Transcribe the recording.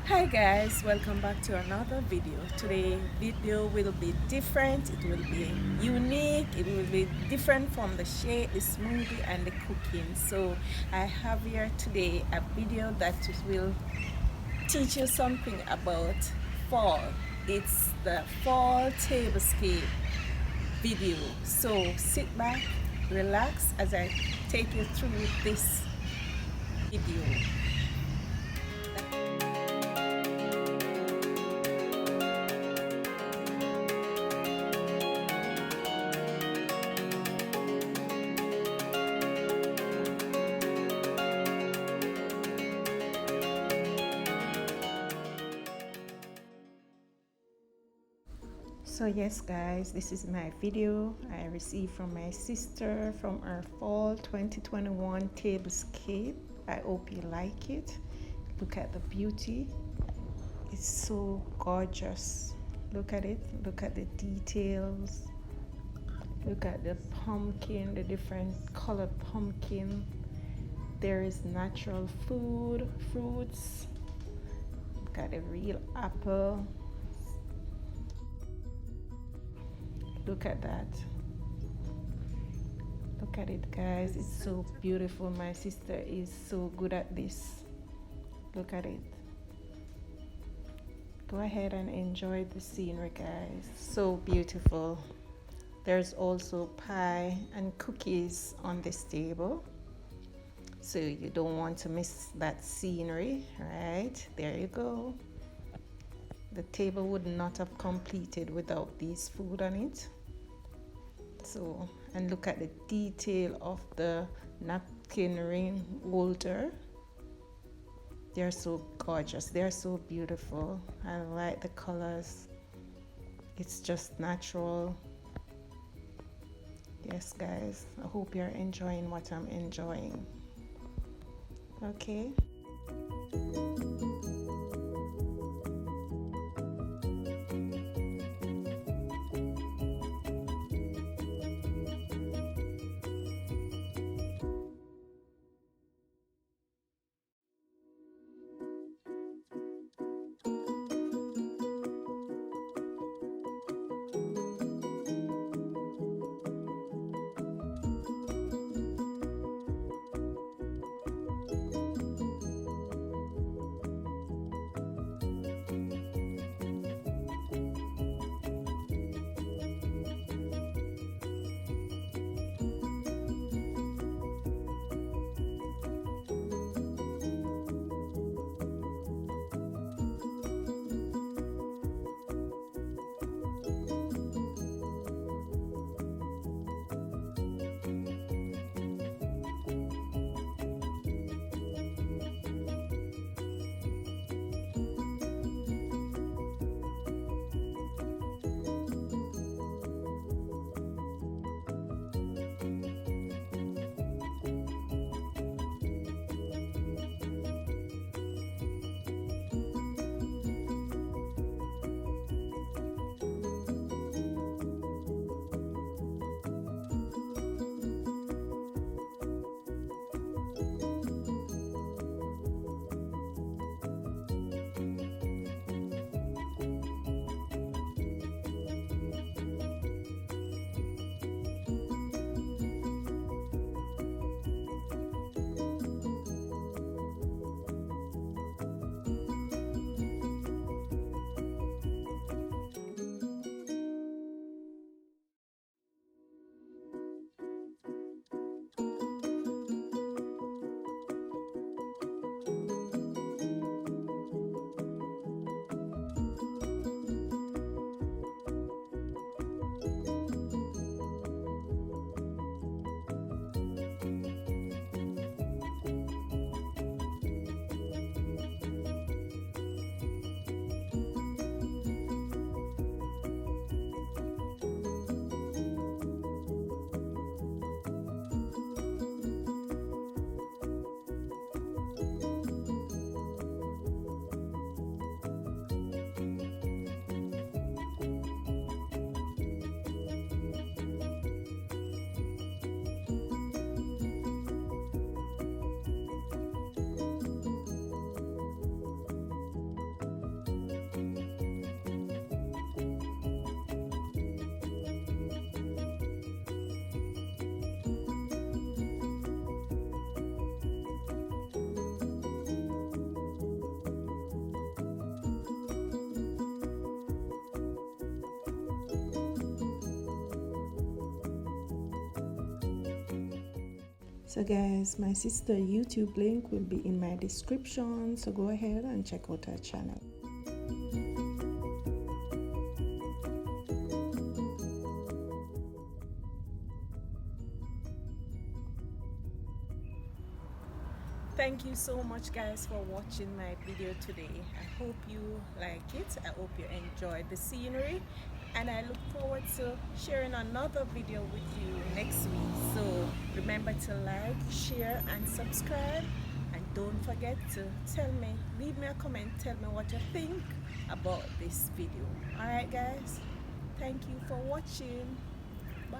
Hi guys, welcome back to another video. Today video will be different, it will be unique, it will be different from the shake, the smoothie and the cooking. So I have here today a video that will teach you something about fall. It's the fall tablescape video. So sit back, relax as I take you through this video. So yes guys, this is my video I received from my sister from our fall 2021 tablescape. I hope you like it. Look at the beauty. It's so gorgeous. Look at it. Look at the details. Look at the pumpkin, the different colored pumpkin. There is natural fruits. Look at the real apple. Look at that. Look at it guys, it's so beautiful. My sister is so good at this. Look at it. Go ahead and enjoy the scenery guys. So beautiful. There's also pie and cookies on this table, so you don't want to miss that scenery. Right there you go. The table would not have completed without these food on it. So, and look at the detail of the napkin ring holder. They're so gorgeous, they're so beautiful. I like the colors. It's just natural. Yes guys, I hope you're enjoying what I'm enjoying. Okay. So guys, my sister YouTube link will be in my description, so go ahead and check out her channel. Thank you so much guys for watching my video today. I hope you like it. I hope you enjoyed the scenery, and I look forward to sharing another video with you next week. So remember to like, share and subscribe, and don't forget to leave me a comment, tell me what you think about this video. Alright guys, thank you for watching. Bye.